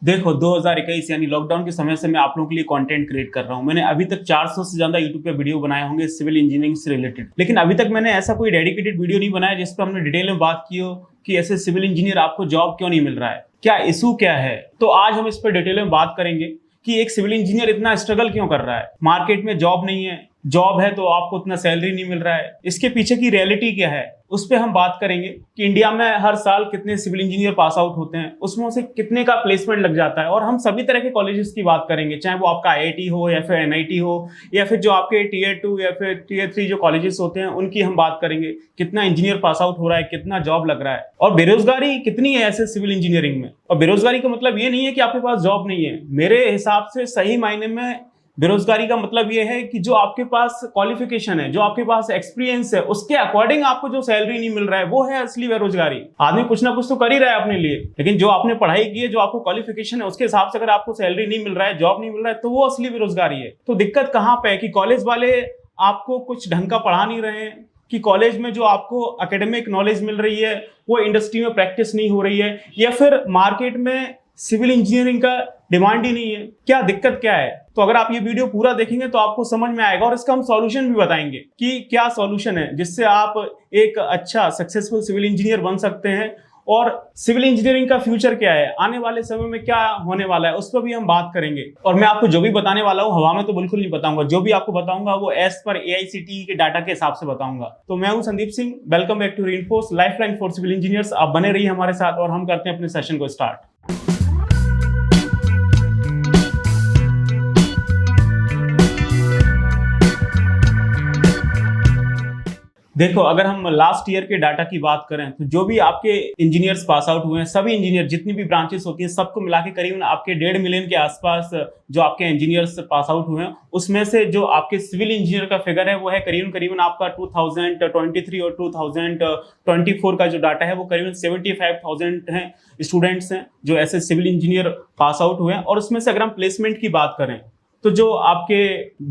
देखो 2021 यानी लॉकडाउन के समय से मैं आप लोगों के लिए कंटेंट क्रिएट कर रहा हूं। मैंने अभी तक 400 से ज्यादा यूट्यूब पे वीडियो बनाए होंगे सिविल इंजीनियरिंग से रिलेटेड, लेकिन अभी तक मैंने ऐसा कोई डेडिकेटेड वीडियो नहीं बनाया जिस पर हमने डिटेल में बात की हो कि ऐसे सिविल इंजीनियर आपको जॉब क्यों नहीं मिल रहा है, क्या इशू क्या है। तो आज हम इस पर डिटेल में बात करेंगे कि एक सिविल इंजीनियर इतना स्ट्रगल क्यों कर रहा है, मार्केट में जॉब नहीं है, जॉब है तो आपको उतना सैलरी नहीं मिल रहा है, इसके पीछे की रियलिटी क्या है, उस पर हम बात करेंगे कि इंडिया में हर साल कितने सिविल इंजीनियर पास आउट होते हैं, उसमें से कितने का प्लेसमेंट लग जाता है। और हम सभी तरह के कॉलेजेस की बात करेंगे, चाहे वो आपका आईआईटी हो या फिर एनआईटी हो या फिर जो आपके टीयर 2 या फिर टीयर 3 जो कॉलेजेस होते हैं उनकी हम बात करेंगे, कितना इंजीनियर पास आउट हो रहा है, कितना जॉब लग रहा है और बेरोजगारी कितनी है ऐसे सिविल इंजीनियरिंग में। और बेरोजगारी का मतलब ये नहीं है कि आपके पास जॉब नहीं है, मेरे हिसाब से सही मायने में बेरोजगारी का मतलब ये है कि जो आपके पास क्वालिफिकेशन है, जो आपके पास एक्सपीरियंस है, उसके अकॉर्डिंग आपको जो सैलरी नहीं मिल रहा है, वो है असली बेरोजगारी। आदमी कुछ ना कुछ तो कर ही रहा है अपने लिए, लेकिन जो आपने पढ़ाई की है, जो आपको क्वालिफिकेशन है, उसके हिसाब से अगर आपको सैलरी नहीं मिल रहा है, जॉब नहीं मिल रहा है, तो वो असली बेरोजगारी है। तो दिक्कत कहां पे है कि कॉलेज वाले आपको कुछ ढंग का पढ़ा नहीं रहे हैं, कि कॉलेज में जो आपको एकेडमिक नॉलेज मिल रही है वो इंडस्ट्री में प्रैक्टिस नहीं हो रही है, या फिर मार्केट में सिविल इंजीनियरिंग का डिमांड ही नहीं है। क्या दिक्कत क्या है? तो अगर आप ये वीडियो पूरा देखेंगे तो आपको समझ में आएगा और इसका हम सॉल्यूशन भी बताएंगे कि क्या सॉल्यूशन है जिससे आप एक अच्छा सक्सेसफुल सिविल इंजीनियर बन सकते हैं। और सिविल इंजीनियरिंग का फ्यूचर क्या है, आने वाले समय में क्या होने वाला है, उस पर भी हम बात करेंगे। और मैं आपको जो भी बताने वाला हूँ हवा में तो बिल्कुल नहीं बताऊंगा, जो भी आपको बताऊंगा वो एज पर एआईसीटीई के डाटा के हिसाब से बताऊंगा। तो मैं हूं Sandeep Singh, welcome back to Reinforce lifeline for civil engineers. आप बने रहिए हमारे साथ और हम करते हैं अपने सेशन को स्टार्ट। देखो, अगर हम लास्ट ईयर के डाटा की बात करें तो जो भी आपके इंजीनियर्स पास आउट हुए हैं, सभी इंजीनियर जितनी भी ब्रांचेस होती हैं सबको मिला के करीबन आपके 1.5 मिलियन के आसपास जो आपके इंजीनियर्स पास आउट हुए हैं, उसमें से जो आपके सिविल इंजीनियर का फिगर है वो है करीबन आपका 2023 और 2024 का जो डाटा है वो करीबन 75,000 है स्टूडेंट्स हैं जो ऐसे सिविल इंजीनियर पास आउट हुए हैं। और उसमें से अगर हम प्लेसमेंट की बात करें तो जो आपके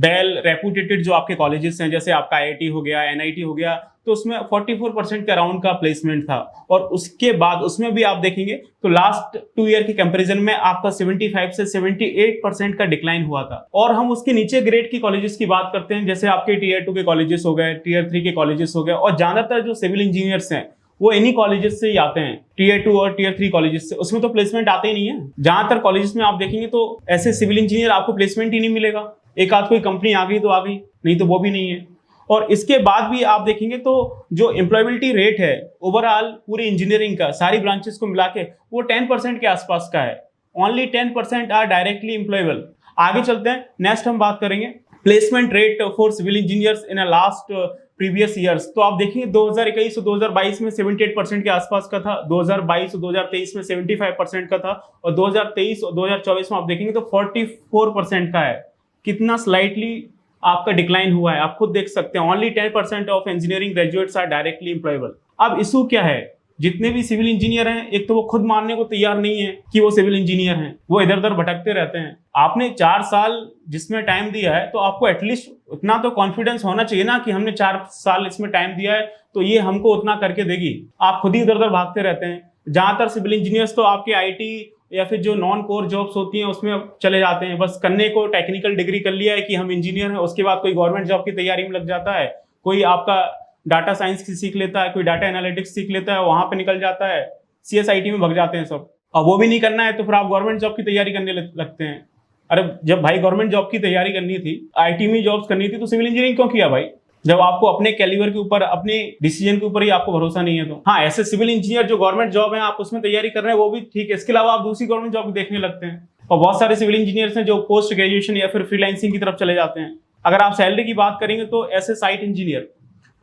वेल रेपुटेटेड जो आपके कॉलेजेस हैं, जैसे आपका आईआईटी हो गया, एनआईटी हो गया, तो उसमें 44% के अराउंड का प्लेसमेंट था। और उसके बाद उसमें भी आप देखेंगे तो लास्ट 2 ईयर के कंपैरिजन में आपका 75 से 78% का डिक्लाइन हुआ था। और हम उसके नीचे ग्रेड की कॉलेजेस की बात करते हैं, जैसे आपके टीयर 2 के कॉलेजेस हो गए, टीयर 3 के कॉलेजेस हो गए, और ज्यादातर जो सिविल इंजीनियर्स हैं वो इन्हीं कॉलेजेस से ही आते हैं, टीयर 2 और टीयर 3 कॉलेजेस से। उसमें तो प्लेसमेंट आते ही नहीं है। ज्यादातर कॉलेजेस में आप देखेंगे तो ऐसे सिविल इंजीनियर आपको प्लेसमेंट ही नहीं मिलेगा। एक आध कोई कंपनी आ गई तो आ गई, नहीं तो वो भी नहीं है। और इसके बाद भी आप देखेंगे तो जो एम्प्लॉयबिलिटी रेट है ओवरऑल पूरी इंजीनियरिंग का सारी ब्रांचेस को मिला के वो 10% के आसपास का है। Only 10% are directly employable. आगे चलते हैं, नेक्स्ट हम बात करेंगे placement rate for civil engineers in a last previous years. तो आप देखिए 2021 और 2022 में 78% के आसपास का था, 2022 और 2023 में 75% का था, और 2023 और 2024 में आप देखेंगे तो 44% का है। कितना स्लाइटली आपका डिक्लाइन हुआ है आप खुद देख सकते हैं। Only 10% of engineering graduates are directly employable. अब इशू क्या है, जितने भी सिविल इंजीनियर हैं एक तो वो खुद मानने को तैयार नहीं है कि वो सिविल इंजीनियर हैं, वो इधर उधर भटकते रहते हैं। आपने 4 साल जिसमें टाइम दिया है तो आपको एटलीस्ट उतना तो कॉन्फिडेंस होना चाहिए ना कि हमने 4 साल इसमें टाइम दिया है तो ये हमको उतना करके देगी। आप खुद ही इधर उधर भागते रहते हैं। ज्यादातर सिविल इंजीनियर्स तो आपके आईटी या फिर जो नॉन कोर जॉब्स होती हैं उसमें चले जाते हैं, बस करने को टेक्निकल डिग्री कर लिया है कि हम इंजीनियर हैं, उसके बाद कोई गवर्नमेंट जॉब की तैयारी में लग जाता है, कोई आपका डाटा साइंस की सीख लेता है, कोई डाटा एनालिटिक्स सीख लेता है, वहां पे निकल जाता है, सीएसआईटी में भग जाते हैं सब। और वो भी नहीं करना है तो फिर आप गवर्नमेंट जॉब की तैयारी करने लगते हैं। अरे जब भाई गवर्नमेंट जॉब की तैयारी करनी थी, आईटी में जॉब्स करनी थी, तो सिविल इंजीनियरिंग क्यों किया भाई, जब आपको अपने कैलिबर के ऊपर अपने डिसीजन के ऊपर ही आपको भरोसा नहीं है। तो हाँ, ऐसे सिविल इंजीनियर जो गवर्नमेंट जॉब है आप उसमें तैयारी कर रहे हैं वो भी ठीक है, इसके अलावा आप दूसरी गवर्नमेंट जॉब देखने लगते हैं। और बहुत सारे सिविल इंजीनियर्स हैं जो पोस्ट ग्रेजुएशन या फिर फ्रीलांसिंग की तरफ चले जाते हैं। अगर आप सैलरी की बात करेंगे तो ऐसे साइट इंजीनियर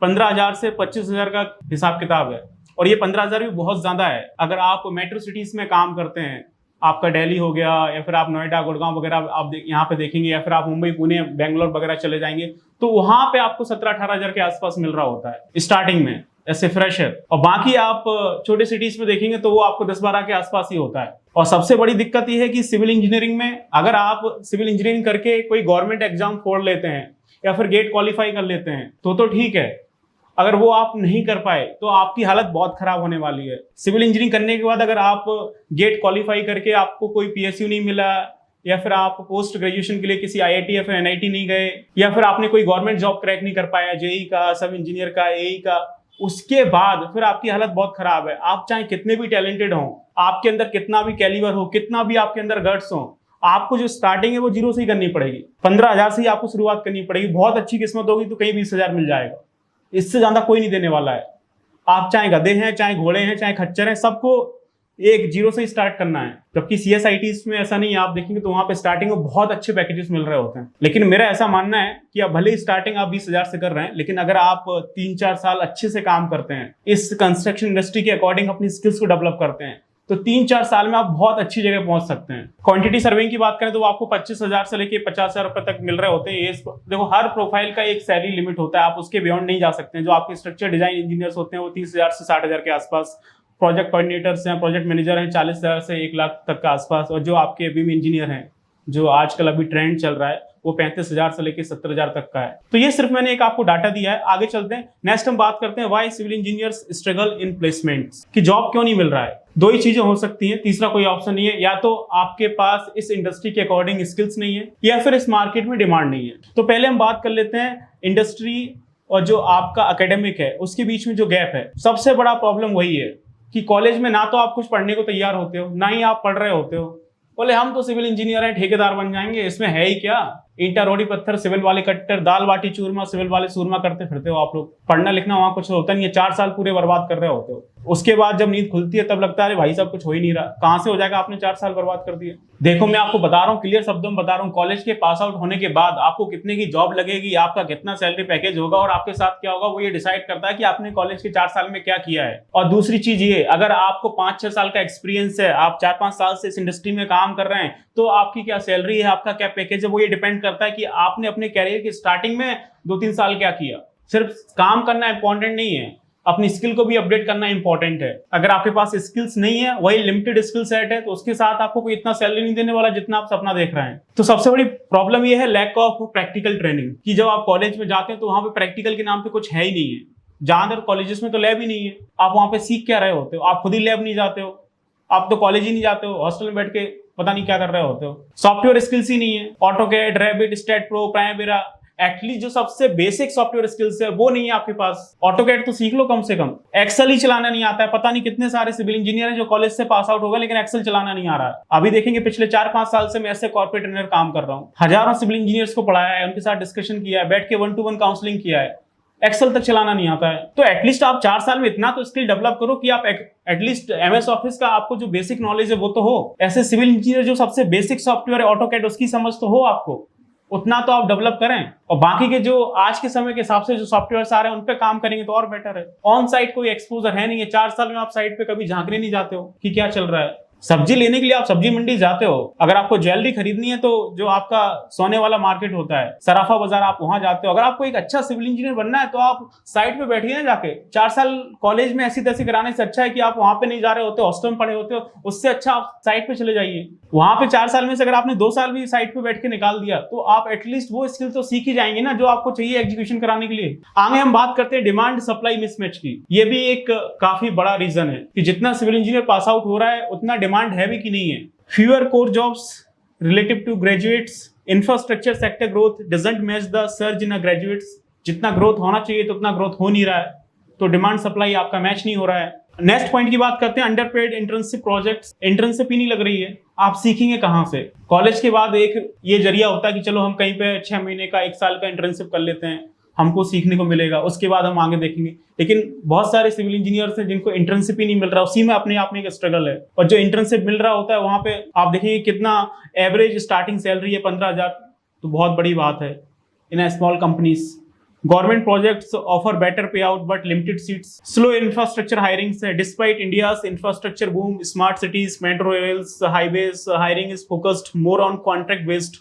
15,000 से 25,000 का हिसाब किताब है, और ये 15,000 भी बहुत ज्यादा है। अगर आप मेट्रो सिटीज में काम करते हैं, आपका दिल्ली हो गया या फिर आप नोएडा गुड़गांव वगैरह आप यहाँ पे देखेंगे, या फिर आप मुंबई पुणे बेंगलोर वगैरह चले जाएंगे तो वहां पे आपको 17-18,000 के आसपास मिल रहा होता है स्टार्टिंग में ऐसे फ्रेशर। और बाकी आप छोटे सिटीज में देखेंगे तो वो आपको 10-12 के आसपास ही होता है। और सबसे बड़ी दिक्कत ये है कि सिविल इंजीनियरिंग में अगर आप सिविल इंजीनियरिंग करके कोई गवर्नमेंट एग्जाम फोड़ लेते हैं या फिर गेट क्वालिफाई कर लेते हैं तो ठीक है। अगर वो आप नहीं कर पाए तो आपकी हालत बहुत खराब होने वाली है। सिविल इंजीनियरिंग करने के बाद अगर आप गेट क्वालिफाई करके आपको कोई पीएसयू नहीं मिला, या फिर आप पोस्ट ग्रेजुएशन के लिए किसी आईआईटी या फिर एनआईटी नहीं गए, या फिर आपने कोई गवर्नमेंट जॉब क्रैक नहीं कर पाया, जेई का, सब इंजीनियर का, एई का, उसके बाद फिर आपकी हालत बहुत खराब है। आप चाहे कितने भी टैलेंटेड हो, आपके अंदर कितना भी कैलिबर हो, कितना भी आपके अंदर गट्स हो, आपको जो स्टार्टिंग है वो जीरो से ही करनी पड़ेगी। 15,000 से ही आपको शुरुआत करनी पड़ेगी। बहुत अच्छी किस्मत होगी तो कहीं 20,000 मिल जाएगा, इससे ज्यादा कोई नहीं देने वाला है। आप चाहे गधे हैं, चाहे घोड़े हैं, चाहे खच्चर हैं, सबको एक जीरो से ही स्टार्ट करना है। जबकि सीएसआईटीज में ऐसा नहीं है, आप देखेंगे तो वहां पे स्टार्टिंग में बहुत अच्छे पैकेजेस मिल रहे होते हैं। लेकिन मेरा ऐसा मानना है कि अब भले ही स्टार्टिंग आप 20,000 से कर रहे हैं, लेकिन अगर आप 3-4 साल अच्छे से काम करते हैं, इस कंस्ट्रक्शन इंडस्ट्री के अकॉर्डिंग अपनी स्किल्स को डेवलप करते हैं, तो 3-4 साल में आप बहुत अच्छी जगह पहुंच सकते हैं। क्वांटिटी सर्विंग की बात करें तो आपको 25,000 से लेके 50,000 रुपए तक मिल रहे होते हैं। ये देखो, हर प्रोफाइल का एक सैलरी लिमिट होता है, आप उसके बियॉन्ड नहीं जा सकते हैं। जो आपके स्ट्रक्चर डिजाइन इंजीनियर्स होते हैं वो 30,000 से 60,000 के आसपास, प्रोजेक्ट कोऑर्डिनेटर्स हैं, प्रोजेक्ट मैनेजर हैं 40,000 से 1 लाख तक के आसपास, और जो आपके बीम इंजीनियर हैं, जो आजकल अभी ट्रेंड चल रहा है, वो 35,000 से लेकर 70,000 तक का है। तो ये सिर्फ मैंने एक आपको डाटा दिया है। आगे चलते हैं, नेक्स्ट हम बात करते हैं why civil engineers struggle in placements, कि जॉब क्यों नहीं मिल रहा है। दो ही चीजें हो सकती हैं, तीसरा कोई ऑप्शन नहीं है। या तो आपके पास इस इंडस्ट्री के अकॉर्डिंग स्किल्स नहीं है, या फिर इस मार्केट में डिमांड नहीं है। तो पहले हम बात कर लेते हैं इंडस्ट्री और जो आपका एकेडमिक है उसके बीच में जो गैप है। सबसे बड़ा प्रॉब्लम वही है कि कॉलेज में ना तो आप कुछ पढ़ने को तैयार होते हो, ना ही आप पढ़ रहे होते हो। बोले हम तो सिविल इंजीनियर हैं, ठेकेदार बन जाएंगे, इसमें है ही क्या, ईंटा रोटी पत्थर, सिविल वाले कट्टर, दाल बाटी चूरमा, सिविल वाले सूरमा करते फिरते हो आप लोग। पढ़ना लिखना वहां कुछ होता नहीं है, 4 साल पूरे बर्बाद कर रहे होते हो। उसके बाद जब नींद खुलती है तब लगता है भाई साहब कुछ हो ही नहीं रहा। कहां से हो जाएगा, आपने 4 साल बर्बाद कर दिए। देखो मैं आपको बता रहा हूँ, क्लियर शब्दों में बता रहा हूँ, कॉलेज के पास आउट होने के बाद आपको कितने की जॉब लगेगी, आपका कितना सैलरी पैकेज होगा और आपके साथ क्या होगा, वो ये डिसाइड करता है कि आपने कॉलेज के 4 साल में क्या किया है। और दूसरी चीज ये, अगर आपको 5-6 साल का एक्सपीरियंस है, आप 4-5 साल से इस इंडस्ट्री में काम कर रहे हैं, तो आपकी क्या सैलरी है, आपका क्या पैकेज है, वो ये डिपेंड करता है कि आपने अपने कैरियर की स्टार्टिंग में 2-3 साल क्या किया। सिर्फ काम करना इंपॉर्टेंट नहीं है, अपनी स्किल को भी अपडेट करना इंपॉर्टेंट है। अगर आपके पास स्किल्स नहीं है, वही लिमिटेड स्किल सेट है, तो उसके साथ आपको कोई इतना सैलरी नहीं देने वाला जितना आप सपना देख रहे हैं। तो सबसे बड़ी प्रॉब्लम यह है लैक ऑफ प्रैक्टिकल ट्रेनिंग, कि जब आप कॉलेज में जाते हैं तो वहां पे प्रैक्टिकल के नाम पे कुछ है ही नहीं है। ज्यादातर कॉलेजेस में तो लैब ही नहीं है, आप वहां पे सीख क्या रहे होते हो, आप खुद ही लैब नहीं जाते हो, आप तो कॉलेज ही नहीं जाते हो, हॉस्टल में बैठ के पता नहीं क्या कर रहे होते हो। सॉफ्टवेयर स्किल्स ही नहीं है, AutoCAD, Revit, STAAD pro, Primavera, at least जो सबसे बेसिक सॉफ्टवेयर स्किल्स है वो नहीं है आपके पास। ऑटोकैड तो सीख लो कम से कम, एक्सेल ही चलाना नहीं आता है। पता नहीं कितने सारे सिविल इंजीनियर हैं जो कॉलेज से पास आउट हो गए लेकिन एक्सेल चलाना नहीं आ रहा है। अभी देखेंगे पिछले 4-5 साल से मैं ऐसे कॉर्पोरेट ट्रेनर काम कर रहा हूँ, हजारों सिविल इंजीनियर्स को पढ़ाया है, उनके साथ डिस्कशन किया है, बैठ के 1-to-1 काउंसलिंग किया है, एक्सेल तक चलाना नहीं आता है। तो एटलीस्ट आप 4 साल में इतना तो स्किल डेवलप करो कि आप एटलीस्ट एमएस ऑफिस का आपको जो बेसिक नॉलेज है वो तो हो। ऐसे सिविल इंजीनियर जो सबसे बेसिक सॉफ्टवेयर है ऑटोकैड, उसकी समझ तो हो आपको, उतना तो आप डेवलप करें। और बाकी के जो आज के समय के हिसाब से जो सॉफ्टवेयर आ रहे हैं उन पे काम करेंगे तो और बेटर है। ऑन साइट कोई एक्सपोजर है नहीं है, 4 साल में आप साइट पे कभी झांकने नहीं जाते हो कि क्या चल रहा है। सब्जी लेने के लिए आप सब्जी मंडी जाते हो, अगर आपको ज्वेलरी खरीदनी है तो जो आपका सोने वाला मार्केट होता है सराफा बाजार, आप वहां जाते हो। अगर आपको एक अच्छा सिविल इंजीनियर बनना है तो आप साइट पे बैठिए ना जाके। 4 साल कॉलेज में ऐसी तैसी कराने से अच्छा है कि आप वहां पे नहीं जा रहे होते, हॉस्टल में पढ़े होते हो, उससे अच्छा आप साइट पे चले जाइए। वहां पे 4 साल में से अगर आपने 2 साल भी साइट पे बैठ के निकाल दिया तो आप एटलीस्ट वो स्किल तो सीख ही जाएंगे ना जो आपको चाहिए एग्जीक्यूशन कराने के लिए। आगे हम बात करते हैं डिमांड सप्लाई मिसमैच की। ये भी एक काफी बड़ा रीजन है कि जितना सिविल इंजीनियर पास आउट हो रहा है उतना डिमांड है भी कि नहीं है। Fewer core jobs relative to graduates, infrastructure sector growth doesn't match the surge in graduates. जितना ग्रोथ होना चाहिए तो उतना ग्रोथ हो नहीं रहा है, तो डिमांड सप्लाई आपका मैच नहीं हो रहा है। नेक्स्ट पॉइंट की बात करते हैं, अंडरपेड इंटर्नशिप प्रोजेक्ट्स। इंटर्नशिप ही नहीं लग रही है, आप सीखेंगे कहां से। कॉलेज के बाद एक ये जरिया होता है कि चलो हम कहीं पे 6 महीने का 1 साल का इंटर्नशिप कर लेते हैं, हमको सीखने को मिलेगा, उसके बाद हम आगे देखेंगे। लेकिन बहुत सारे सिविल इंजीनियर्स हैं जिनको इंटर्नशिप ही नहीं मिल रहा, उसी में अपने आप में एक स्ट्रगल है। और जो इंटर्नशिप मिल रहा होता है वहां पे आप देखेंगे कितना एवरेज स्टार्टिंग सैलरी है 15,000, तो बहुत बड़ी बात है in small companies. Government projects offer better pay out but limited seats. Slow infrastructure hiring है, despite India's infrastructure boom, smart cities, metro rails, highways, hiring is focused more on contract based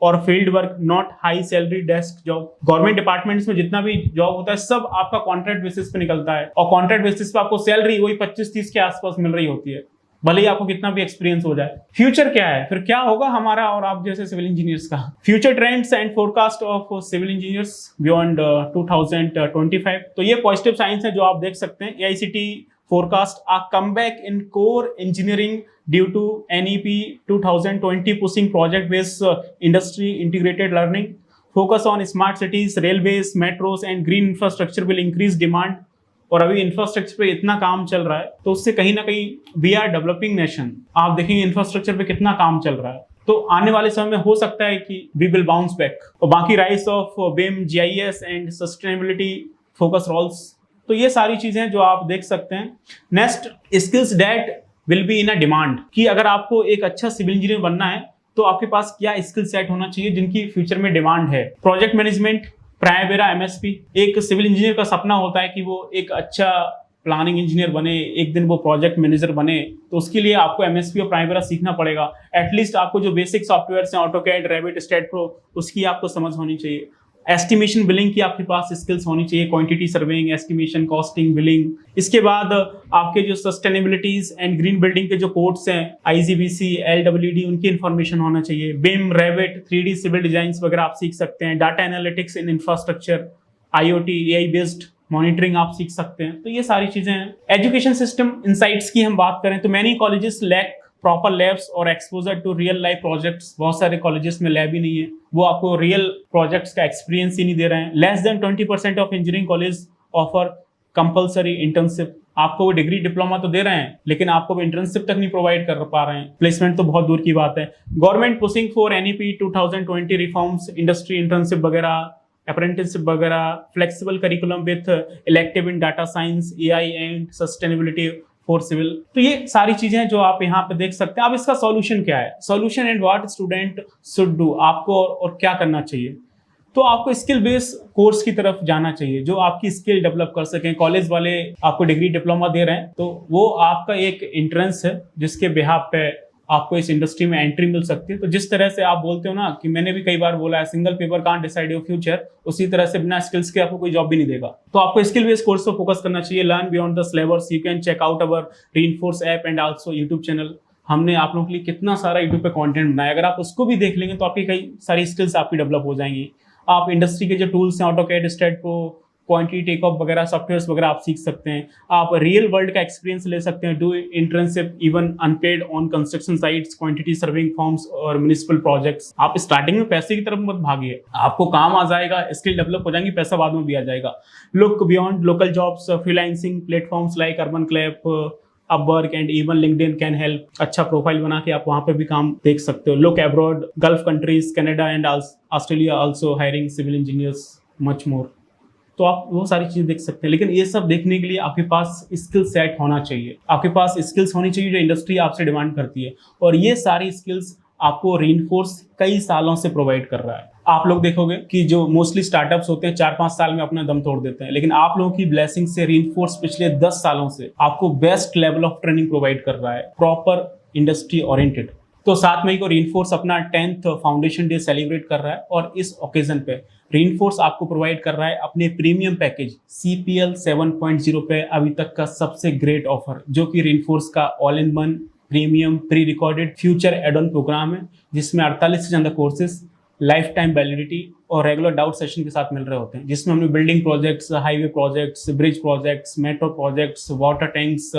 और field work, not high salary desk job. Government departments में जितना भी job होता है सब आपका contract basis पे निकलता है, और कॉन्ट्रैक्ट बेसिस पे आपको सैलरी वही 25-30 के आसपास मिल रही होती है। भले ही आपको कितना भी एक्सपीरियंस हो जाए। फ्यूचर क्या है, फिर क्या होगा हमारा और आप जैसे सिविल इंजीनियर्स का? Future trends and forecast of civil engineers beyond 2025। तो ये पॉजिटिव साइंस है जो आप देख सकते हैं। AICT forecast a comeback in core engineering due to NEP 2020 pushing project-based industry integrated learning. Focus on smart cities, railways, metros and green infrastructure will increase demand. और अभी इंफ्रास्ट्रक्चर पे इतना काम चल रहा है तो उससे कहीं ना कहीं वी आर डेवलपिंग नेशन। आप देखेंगे इंफ्रास्ट्रक्चर पे कितना काम चल रहा है, तो आने वाले समय में हो सकता है कि वी विल बाउंस बैक। और बाकी rise of BIM, GIS and sustainability focus roles, तो ये सारी चीजें जो आप देख सकते हैं। Next, skills that will be in a demand, कि अगर आपको एक अच्छा सिविल इंजीनियर बनना है तो आपके पास क्या स्किल सेट होना चाहिए जिनकी फ्यूचर में डिमांड है। Project management, Primavera, MSP. एक सिविल इंजीनियर का सपना होता है कि वो एक अच्छा प्लानिंग इंजीनियर बने, एक दिन वो प्रोजेक्ट मैनेजर बने, तो उसके लिए आपको एमएसपी और प्राइमेरा सीखना पड़ेगा। एटलीस्ट आपको जो बेसिक सॉफ्टवेयर हैं, ऑटोकैड, रेविट, स्टेटप्रो, उसकी आपको समझ होनी चाहिए। एस्टिमेशन, बिलिंग की आपके पास स्किल्स होनी चाहिए, quantity surveying, estimation, costing, billing. इसके बाद आपके जो सस्टेनेबिलिटीज एंड ग्रीन बिल्डिंग के जो कोड्स हैं, आईजीबीसी, एलडब्ल्यूडी, उनकी इन्फॉर्मेशन होना चाहिए। बिम, रेविट, 3D सिविल डिजाइन वगैरह आप सीख सकते हैं। Data analytics in infrastructure, IoT, AI based monitoring आप सीख सकते हैं। तो ये सारी चीजें हैं। एजुकेशन सिस्टम इनसाइट्स की हम बात करें तो many colleges lack proper labs और exposure to real life projects. बहुत सारे कॉलेजेस में लैब ही नहीं है, वो आपको रियल प्रोजेक्ट्स का एक्सपीरियंस ही नहीं दे रहे हैं। Less than 20% of engineering college offer compulsory internship. आपको वो डिग्री डिप्लोमा तो दे रहे हैं लेकिन आपको वो इंटर्नशिप तक नहीं प्रोवाइड कर पा रहे हैं। प्लेसमेंट तो बहुत दूर की बात है। Government pushing for NEP 2020 reforms, industry internship वगैरह, अप्रेंटिसशिप वगैरह, flexible curriculum with elective in data science, AI and sustainability for civil. तो ये सारी चीजें जो आप यहाँ पे देख सकते हैं। अब इसका सॉल्यूशन क्या है, solution and what student should do, आपको और क्या करना चाहिए। तो आपको स्किल बेस कोर्स की तरफ जाना चाहिए जो आपकी स्किल डेवलप कर सकें। कॉलेज वाले आपको डिग्री डिप्लोमा दे रहे हैं तो वो आपका एक एंट्रेंस है जिसके बिहाफ पे आपको इस इंडस्ट्री में एंट्री मिल सकती है। तो जिस तरह से आप बोलते हो ना कि मैंने भी कई बार बोला है, single paper can't decide your future, उसी तरह से बिना स्किल्स के आपको कोई जॉब भी नहीं देगा। तो आपको स्किल बेस्ड कोर्स पर फोकस करना चाहिए। Learn beyond the syllabus, you can check out our Reinforce app and also YouTube channel. हमने आप लोगों के लिए कितना सारा यूट्यूब पे कंटेंट बनाया, अगर आप उसको भी देख लेंगे तो आपकी कई सारी स्किल्स आपकी डेवलप हो जाएंगी। आप इंडस्ट्री के जो टूल्स हैं, ऑटोकैड, स्टेटप्रो, क्वांटिटी टेकऑफ वगैरह सॉफ्टवेयर्स वगैरह आप सीख सकते हैं। आप रियल वर्ल्ड का एक्सपीरियंस ले सकते हैं, do internship even unpaid on construction sites, quantity surveying firms और म्युनिसिपल प्रोजेक्ट्स। आप स्टार्टिंग में पैसे की तरफ मत भागिए, आपको काम आ जाएगा, स्किल डेवलप हो जाएंगी, पैसा बाद में भी आ जाएगा। Look beyond local jobs, freelancing platforms like urban clap, Upwork and even LinkedIn can help. अच्छा प्रोफाइल बना के आप वहां पे भी काम देख सकते हो। Look abroad, Gulf countries, Canada and Australia also hiring civil engineers much more. तो आप वो सारी चीजें देख सकते हैं, लेकिन ये सब देखने के लिए आपके पास स्किल सेट होना चाहिए, आपके पास स्किल्स होनी चाहिए जो इंडस्ट्री आपसे डिमांड करती है। और ये सारी स्किल्स आपको रीइंफोर्स कई सालों से प्रोवाइड कर रहा है। आप लोग देखोगे कि जो मोस्टली स्टार्टअप्स होते हैं 4-5 साल में अपना दम तोड़ देते हैं, लेकिन आप लोगों की ब्लेसिंग से रीइंफोर्स पिछले 10 सालों से आपको best level of training provide कर रहा है, प्रॉपर इंडस्ट्री ओरिएंटेड। तो 7 मई को रीइंफोर्स अपना 10th फाउंडेशन डे सेलिब्रेट कर रहा है और इस ओकेजन पे रीइंफोर्स आपको प्रोवाइड कर रहा है अपने प्रीमियम पैकेज CPL 7.0 पे अभी तक का सबसे ग्रेट ऑफर, जो कि रीइंफोर्स का all in one premium pre recorded future add on program है, जिसमें 48 से ज्यादा कोर्सेज, लाइफ टाइम वैलिडिटी और रेगुलर डाउट सेशन के साथ मिल रहे होते हैं, जिसमें हमने building projects, highway projects, bridge projects, metro projects, water tanks,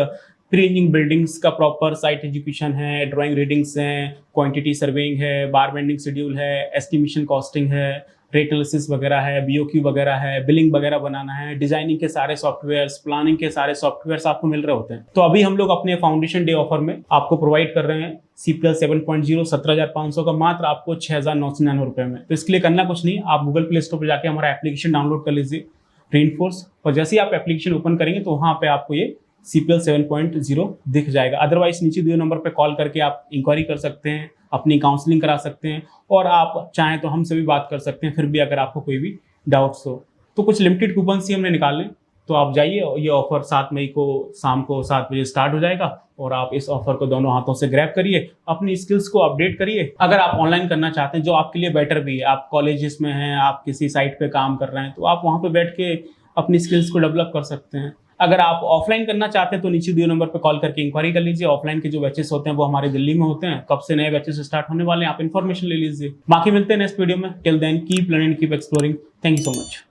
pre engineering buildings का प्रॉपर साइट एजुकेशन है, ड्राइंग रीडिंग्स हैं, क्वांटिटी सर्वेइंग है, बार बेंडिंग शेड्यूल है, एस्टिमेशन कॉस्टिंग है, रेट एनालिसिस वगैरह है, BOQ वगैरह है, बिलिंग वगैरह बनाना है, डिजाइनिंग के सारे सॉफ्टवेयर्स, प्लानिंग के सारे सॉफ्टवेयर्स आपको मिल रहे होते हैं। तो अभी हम लोग अपने फाउंडेशन डे ऑफर में आपको प्रोवाइड कर रहे हैं CPL 7.0 17,500 का मात्र आपको 6,999 रुपए में। तो इसके लिए करना कुछ नहीं, आप गूगल प्ले स्टोर पर जाके हमारा एप्लीकेशन डाउनलोड कर लीजिए रीइंफोर्स, और जैसे ही आप एप्लीकेशन ओपन करेंगे तो वहाँ पे आपको ये CPL 7.0 दिख जाएगा। अदरवाइज नीचे दिए नंबर पे कॉल करके आप इंक्वायरी कर सकते हैं, अपनी काउंसलिंग करा सकते हैं, और आप चाहें तो हमसे भी बात कर सकते हैं फिर भी, अगर आपको कोई भी डाउट्स हो। तो कुछ लिमिटेड कूपन्स ही हमने निकाले, तो आप जाइए, ये ऑफर 7 मई को शाम को 7 बजे स्टार्ट हो जाएगा और आप इस ऑफर को दोनों हाथों से ग्रैब करिए, अपनी स्किल्स को अपडेट करिए। अगर आप ऑनलाइन करना चाहते हैं जो आपके लिए बेटर भी है, आप कॉलेजेस में हैं, आप किसी साइट पे काम कर रहे हैं, तो आप वहाँ पे बैठ के अपनी स्किल्स को डेवलप कर सकते हैं। अगर आप ऑफलाइन करना चाहते हैं तो नीचे दिए नंबर पे कॉल करके इंक्वायरी कर लीजिए। ऑफलाइन के जो बैचेस होते हैं वो हमारे दिल्ली में होते हैं, कब से नए बैचेस स्टार्ट होने वाले हैं आप इन्फॉर्मेशन ले लीजिए। बाकी मिलते हैं नेक्स्ट वीडियो में। Till then keep learning, keep exploring. Thank you so much.